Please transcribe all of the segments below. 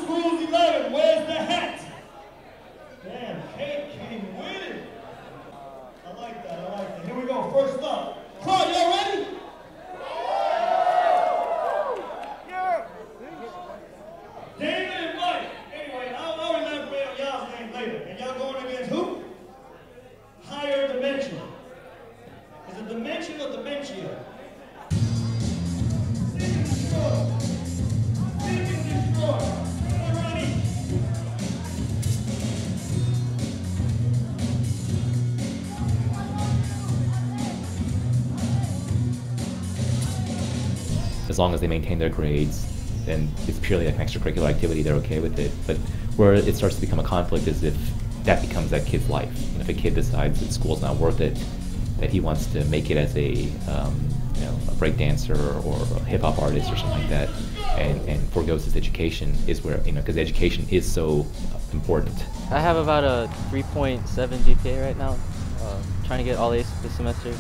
Schools 11, where's the hat? Damn, Kate came with it. I like that, I like that. Here we go, first up. Crowd, y'all ready? David and Mike. Anyway, I'll elaborate on y'all's name later. And y'all going against who? Higher dimension. Is it dimension or dementia? Seek and destroy. Seek and destroy. Alrighty. As long as they maintain their grades, then it's purely like an extracurricular activity, they're okay with it. But where it starts to become a conflict is if that becomes that kid's life. And if a kid decides that school's not worth it, that he wants to make it as a break dancer or a hip hop artist or something like that, and forgoes his education, is where, because education is so important. I have about a 3.7 GPA right now, trying to get all A's this semester.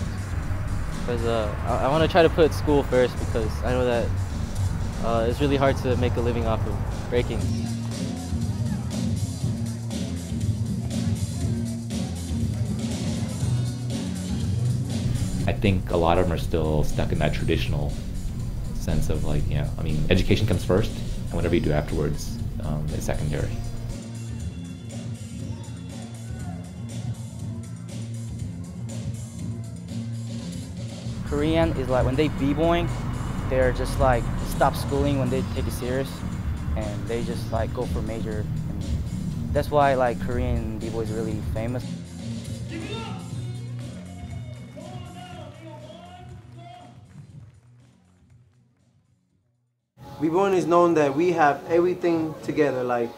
Because I want to try to put school first, because I know that it's really hard to make a living off of breaking. I think a lot of them are still stuck in that traditional sense of education comes first, and whatever you do afterwards is secondary. Korean is like when they b-boying, they're just like stop schooling when they take it serious, and they just like go for major. And that's why like Korean b-boy is really famous. b-boying is known that we have everything together. Like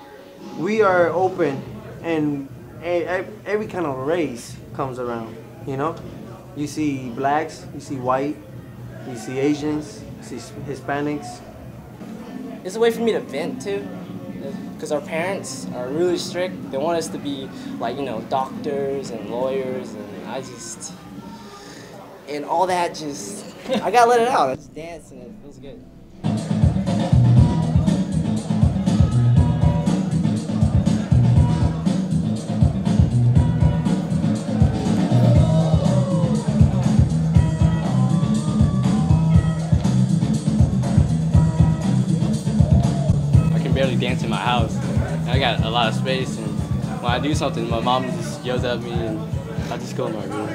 we are open, and every kind of race comes around. You see blacks, you see white, you see Asians, you see Hispanics. It's a way for me to vent too, because our parents are really strict. They want us to be like, doctors and lawyers, and and all that just, I gotta let it out. I just dance and it feels good. Barely dance in my house. I got a lot of space, and when I do something, my mom just yells at me, and I just go in my room.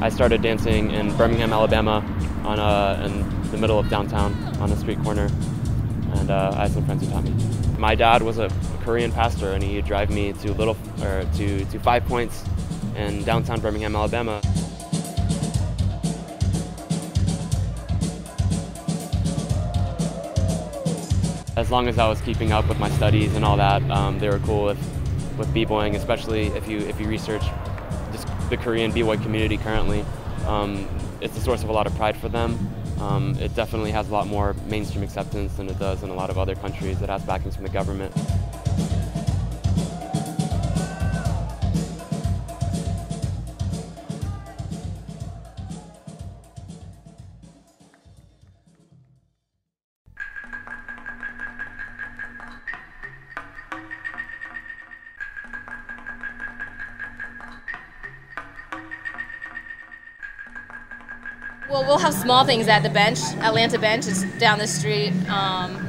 I started dancing in Birmingham, Alabama, in the middle of downtown on a street corner, and I had some friends who taught me. My dad was a Korean pastor, and he'd drive me to 5 Points in downtown Birmingham, Alabama. As long as I was keeping up with my studies and all that, they were cool with b-boying, especially if you research just the Korean b-boy community currently. It's a source of a lot of pride for them. It definitely has a lot more mainstream acceptance than it does in a lot of other countries. It has backings from the government. Well, we'll have small things at the bench. Atlanta Bench is down the street.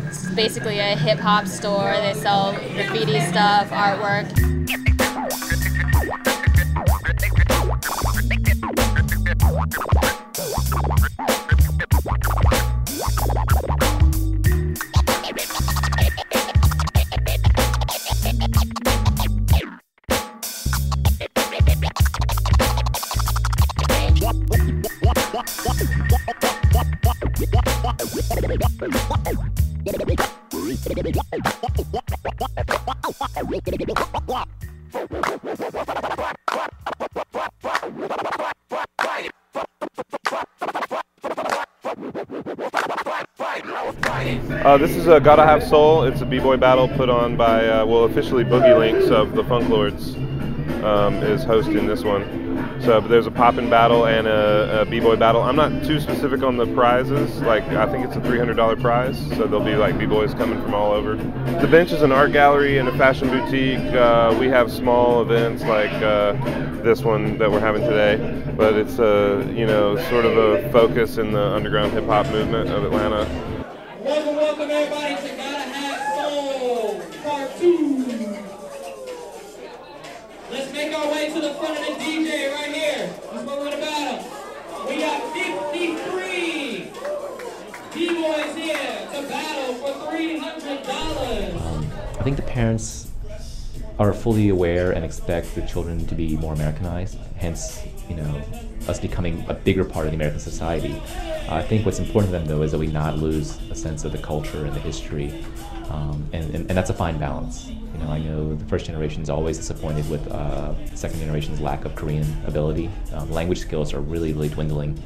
It's basically a hip-hop store. They sell graffiti stuff, artwork. Fighting This is Gotta Have Soul. It's a b-boy battle put on by, officially Boogie Links of the Funk Lords is hosting this one. So but there's a poppin' battle and a b-boy battle. I'm not too specific on the prizes. Like, I think it's a $300 prize, so there'll be like b-boys coming from all over. The Bench is an art gallery and a fashion boutique. We have small events like this one that we're having today, but it's sort of a focus in the underground hip hop movement of Atlanta. Welcome everybody to Gotta Have Soul, Part 2. Let's make our way to the front of the DJ right here. That's what we're gonna battle. We got 53 B-boys here to battle for $300. I think the parents are fully aware and expect the children to be more Americanized, hence, us becoming a bigger part of the American society. I think what's important to them, though, is that we not lose a sense of the culture and the history, and that's a fine balance. I know the first generation is always disappointed with the second generation's lack of Korean ability. Language skills are really, really dwindling.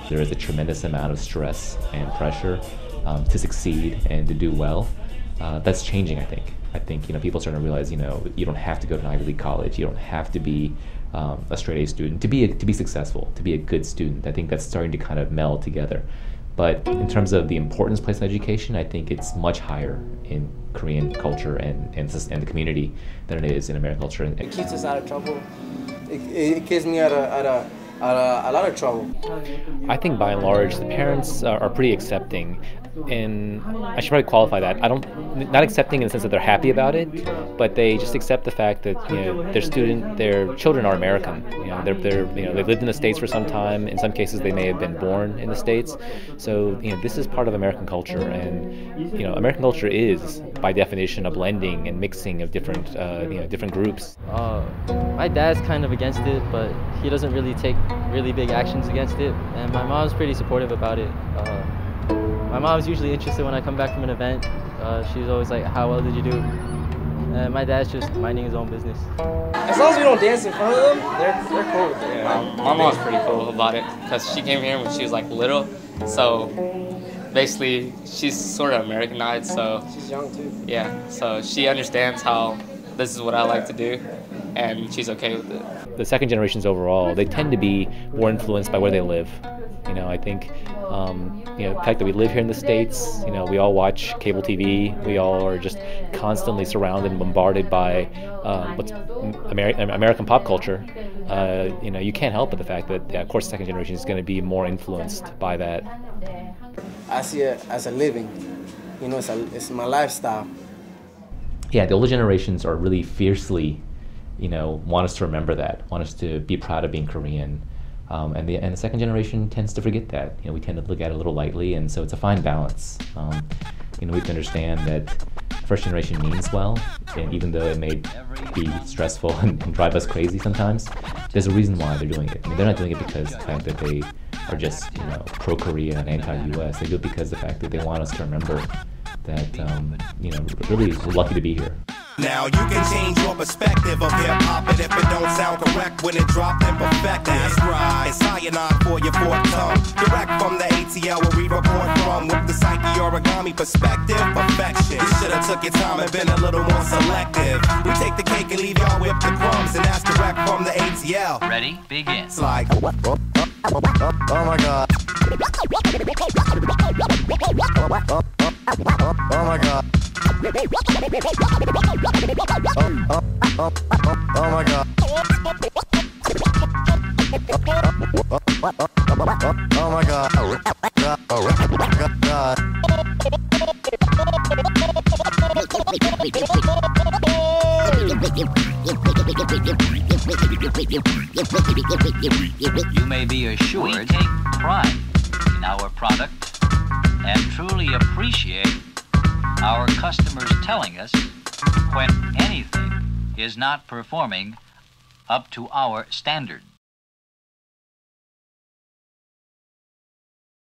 There is a tremendous amount of stress and pressure to succeed and to do well. That's changing, I think. I think people are starting to realize you don't have to go to an Ivy League college. You don't have to be a straight A student to be successful, to be a good student. I think that's starting to kind of meld together. But in terms of the importance placed on education, I think it's much higher in Korean culture and the community than it is in American culture. It keeps us out of trouble. It keeps me out of a lot of trouble. I think by and large the parents are pretty accepting, and I should probably qualify that. Not accepting in the sense that they're happy about it, but they just accept the fact that their children are American. They've lived in the States for some time. In some cases, they may have been born in the States. So this is part of American culture, and American culture is by definition a blending and mixing of different groups. My dad's kind of against it, but he doesn't really take really big actions against it, and my mom's pretty supportive about it. My mom's usually interested when I come back from an event. She's always like, "How well did you do?" And my dad's just minding his own business. As long as we don't dance in front of them, they're cool with it. Yeah, my mom's pretty cool about it because she came here when she was like little, so basically she's sort of Americanized. So she's young too. Yeah, so she understands how this is what I like to do, and she's okay with it. The second generations overall, they tend to be more influenced by where they live. I think the fact that we live here in the States, we all watch cable TV, we all are just constantly surrounded and bombarded by what's American pop culture. You can't help but the fact that, of course, the second generation is going to be more influenced by that. I see it as a living, it's my lifestyle. Yeah, the older generations are really fiercely, want us to remember that, want us to be proud of being Korean. And the second generation tends to forget that. We tend to look at it a little lightly, and so it's a fine balance. We have to understand that first generation means well, and even though it may be stressful and drive us crazy sometimes, there's a reason why they're doing it. They're not doing it because of the fact that they are just pro-Korea and anti-US. They do it because of the fact that they want us to remember that really we're lucky to be here. Now you can change your perspective of hip-hop, and if it don't sound correct when it dropped, then perfect it. That's right. It's cyanide for your forked tongue. Direct from the ATL where we report from, with the psyche origami perspective, perfection. You should've took your time and been a little more selective. We take the cake and leave y'all with the crumbs, and that's direct from the ATL. Ready? Begin. It's like, oh my God. Oh my God. Oh my God. Oh my God. You may be assured we take pride in our product and truly appreciate our customers telling us when anything is not performing up to our standard.